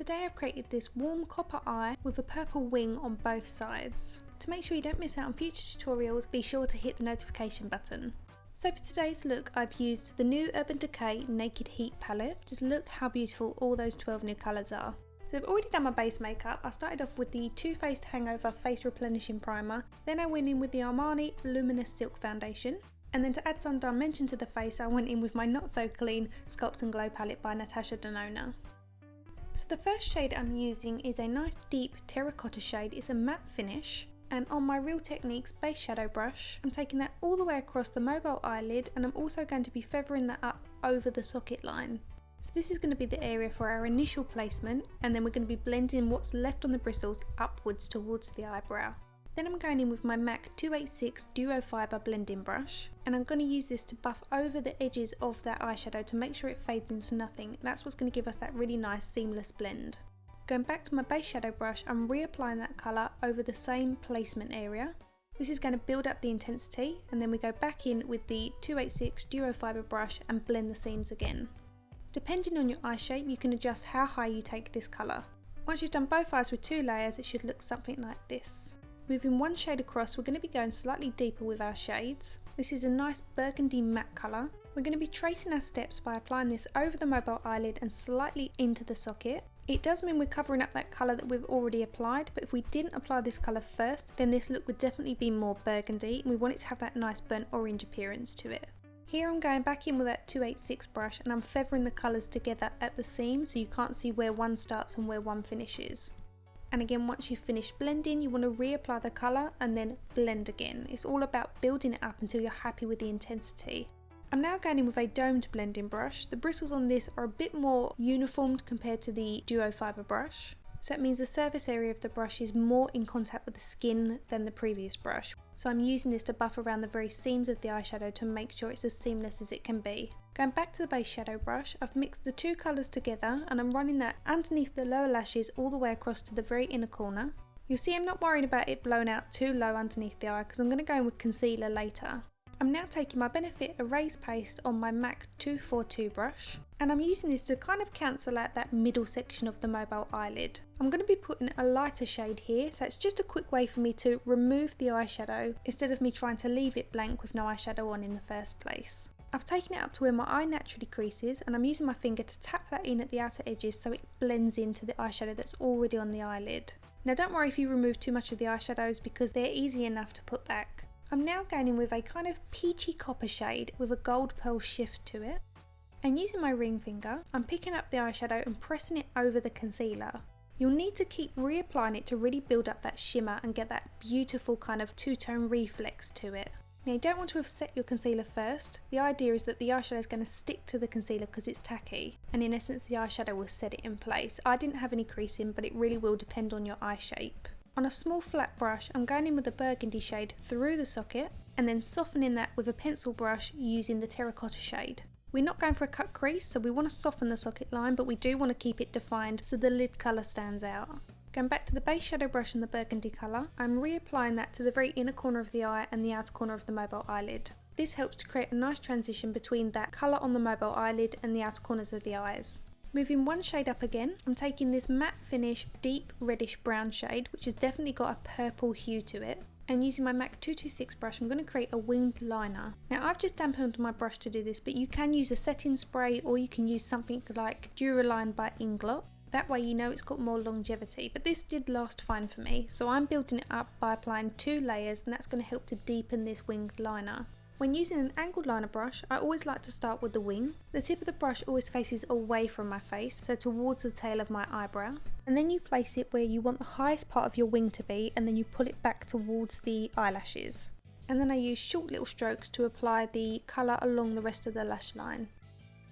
Today I've created this warm copper eye with a purple wing on both sides. To make sure you don't miss out on future tutorials, be sure to hit the notification button. So for today's look, I've used the new Urban Decay Naked Heat palette. Just look how beautiful all those 12 new colours are. So I've already done my base makeup. I started off with the Too Faced Hangover Face Replenishing Primer. Then I went in with the Armani Luminous Silk Foundation. And then to add some dimension to the face, I went in with my not so clean Sculpt and Glow palette by Natasha Denona. So the first shade I'm using is a nice deep terracotta shade. It's a matte finish. And on my Real Techniques base shadow brush, I'm taking that all the way across the mobile eyelid, and I'm also going to be feathering that up over the socket line. So this is going to be the area for our initial placement, and then we're going to be blending what's left on the bristles upwards towards the eyebrow. Then I'm going in with my MAC 286 Duo Fibre blending brush, and I'm going to use this to buff over the edges of that eyeshadow to make sure it fades into nothing. That's what's going to give us that really nice seamless blend. Going back to my base shadow brush, I'm reapplying that colour over the same placement area. This is going to build up the intensity, and then we go back in with the 286 Duo Fibre brush and blend the seams again. Depending on your eye shape, you can adjust how high you take this colour. Once you've done both eyes with 2 layers, it should look something like this. Moving one shade across, we're going to be going slightly deeper with our shades. This is a nice burgundy matte colour. We're going to be tracing our steps by applying this over the mobile eyelid and slightly into the socket. It does mean we're covering up that colour that we've already applied, but if we didn't apply this colour first, then this look would definitely be more burgundy, and we want it to have that nice burnt orange appearance to it. Here I'm going back in with that 286 brush, and I'm feathering the colours together at the seam so you can't see where one starts and where one finishes. And again, once you've finished blending, you want to reapply the colour and then blend again. It's all about building it up until you're happy with the intensity. I'm now going in with a domed blending brush. The bristles on this are a bit more uniformed compared to the Duo Fibre brush. So it means the surface area of the brush is more in contact with the skin than the previous brush. So I'm using this to buff around the very seams of the eyeshadow to make sure it's as seamless as it can be. Going back to the base shadow brush, I've mixed the two colours together and I'm running that underneath the lower lashes all the way across to the very inner corner. You'll see I'm not worried about it blowing out too low underneath the eye because I'm going to go in with concealer later. I'm now taking my Benefit Erase Paste on my MAC 242 brush, and I'm using this to kind of cancel out that middle section of the mobile eyelid. I'm going to be putting a lighter shade here, so it's just a quick way for me to remove the eyeshadow instead of me trying to leave it blank with no eyeshadow on in the first place. I've taken it up to where my eye naturally creases, and I'm using my finger to tap that in at the outer edges so it blends into the eyeshadow that's already on the eyelid. Now don't worry if you remove too much of the eyeshadows because they're easy enough to put back. I'm now going in with a kind of peachy copper shade with a gold pearl shift to it. And using my ring finger, I'm picking up the eyeshadow and pressing it over the concealer. You'll need to keep reapplying it to really build up that shimmer and get that beautiful kind of two-tone reflex to it. Now you don't want to have set your concealer first. The idea is that the eyeshadow is going to stick to the concealer because it's tacky, and in essence the eyeshadow will set it in place. I didn't have any creasing, but it really will depend on your eye shape. On a small flat brush, I'm going in with a burgundy shade through the socket and then softening that with a pencil brush using the terracotta shade. We're not going for a cut crease, so we want to soften the socket line, but we do want to keep it defined so the lid colour stands out. Going back to the base shadow brush and the burgundy colour, I'm reapplying that to the very inner corner of the eye and the outer corner of the mobile eyelid. This helps to create a nice transition between that colour on the mobile eyelid and the outer corners of the eyes. Moving one shade up again, I'm taking this matte finish deep reddish brown shade, which has definitely got a purple hue to it, and using my MAC 226 brush I'm going to create a winged liner. Now I've just dampened my brush to do this, but you can use a setting spray or you can use something like Duraline by Inglot. That way you know it's got more longevity, but this did last fine for me, so I'm building it up by applying 2 layers, and that's going to help to deepen this winged liner. When using an angled liner brush, I always like to start with the wing. The tip of the brush always faces away from my face, so towards the tail of my eyebrow. And then you place it where you want the highest part of your wing to be, and then you pull it back towards the eyelashes. And then I use short little strokes to apply the colour along the rest of the lash line.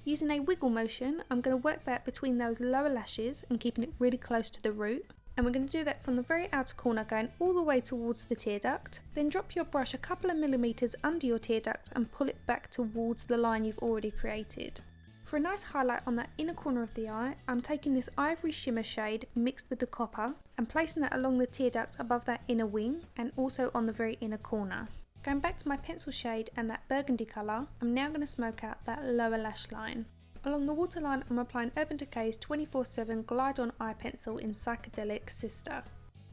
Using a wiggle motion, I'm going to work that between those lower lashes and keeping it really close to the root. And we're going to do that from the very outer corner going all the way towards the tear duct. Then drop your brush a couple of millimetres under your tear duct and pull it back towards the line you've already created. For a nice highlight on that inner corner of the eye, I'm taking this ivory shimmer shade mixed with the copper and placing that along the tear duct above that inner wing and also on the very inner corner. Going back to my pencil shade and that burgundy colour, I'm now going to smoke out that lower lash line. Along the waterline, I'm applying Urban Decay's 24/7 Glide On Eye Pencil in Psychedelic Sister.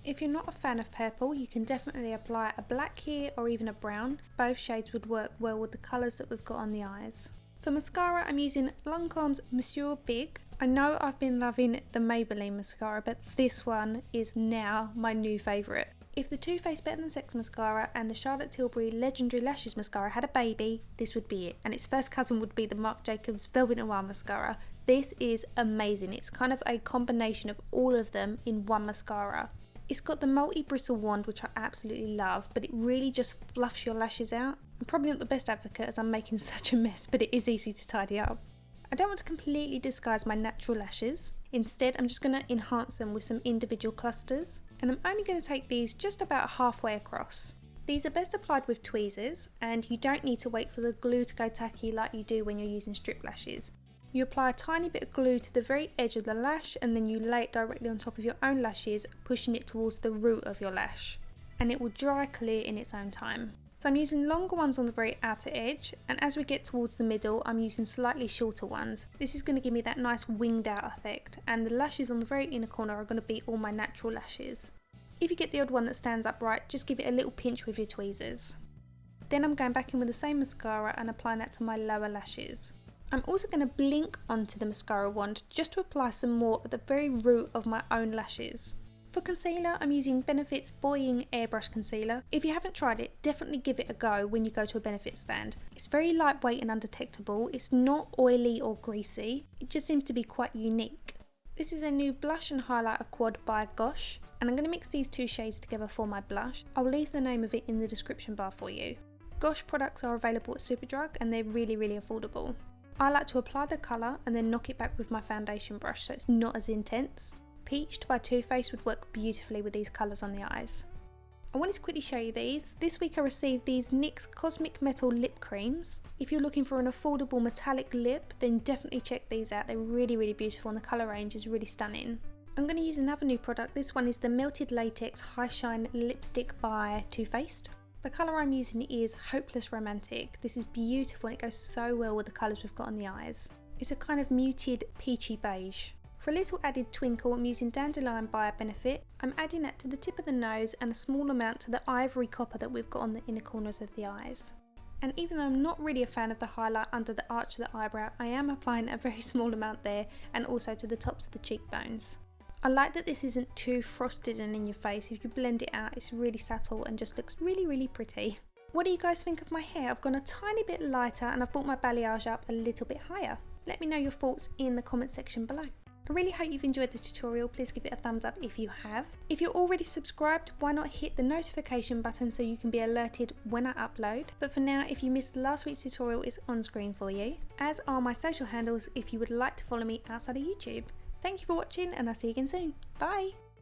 If you're not a fan of purple, you can definitely apply a black here or even a brown. Both shades would work well with the colours that we've got on the eyes. For mascara, I'm using Lancome's Monsieur Big. I know I've been loving the Maybelline mascara, but this one is now my new favourite. If the Too Faced Better Than Sex mascara and the Charlotte Tilbury Legendary Lashes mascara had a baby, this would be it. And its first cousin would be the Marc Jacobs Velvet Noir mascara. This is amazing. It's kind of a combination of all of them in one mascara. It's got the multi-bristle wand, which I absolutely love, but it really just fluffs your lashes out. I'm probably not the best advocate as I'm making such a mess, but it is easy to tidy up. I don't want to completely disguise my natural lashes. Instead, I'm just going to enhance them with some individual clusters, and I'm only going to take these just about halfway across. These are best applied with tweezers, and you don't need to wait for the glue to go tacky like you do when you're using strip lashes. You apply a tiny bit of glue to the very edge of the lash, and then you lay it directly on top of your own lashes, pushing it towards the root of your lash, and it will dry clear in its own time. So I'm using longer ones on the very outer edge, and as we get towards the middle, I'm using slightly shorter ones. This is going to give me that nice winged out effect, and the lashes on the very inner corner are going to be all my natural lashes. If you get the odd one that stands upright, just give it a little pinch with your tweezers. Then I'm going back in with the same mascara and applying that to my lower lashes. I'm also going to blink onto the mascara wand just to apply some more at the very root of my own lashes. For concealer, I'm using Benefit's Buoying Airbrush Concealer. If you haven't tried it, definitely give it a go when you go to a Benefit stand. It's very lightweight and undetectable. It's not oily or greasy. It just seems to be quite unique. This is a new blush and highlighter quad by Gosh, and I'm going to mix these two shades together for my blush. I'll leave the name of it in the description bar for you. Gosh products are available at Superdrug and they're really affordable. I like to apply the colour and then knock it back with my foundation brush so it's not as intense. Peached by Too Faced would work beautifully with these colours on the eyes. I wanted to quickly show you these. This week I received these NYX Cosmic Metal Lip Creams. If you're looking for an affordable metallic lip, then definitely check these out. They're really beautiful and the colour range is really stunning. I'm going to use another new product. This one is the Melted Latex High Shine Lipstick by Too Faced. The colour I'm using is Hopeless Romantic. This is beautiful and it goes so well with the colours we've got on the eyes. It's a kind of muted peachy beige. For a little added twinkle, I'm using Dandelion by Benefit. I'm adding that to the tip of the nose and a small amount to the ivory copper that we've got on the inner corners of the eyes. And even though I'm not really a fan of the highlight under the arch of the eyebrow, I am applying a very small amount there and also to the tops of the cheekbones. I like that this isn't too frosted and in your face. If you blend it out, it's really subtle and just looks really pretty. What do you guys think of my hair? I've gone a tiny bit lighter and I've brought my balayage up a little bit higher. Let me know your thoughts in the comment section below. I really hope you've enjoyed the tutorial. Please give it a thumbs up if you have. If you're already subscribed, why not hit the notification button so you can be alerted when I upload. But for now, if you missed last week's tutorial, it's on screen for you, as are my social handles if you would like to follow me outside of YouTube. Thank you for watching and I'll see you again soon. Bye!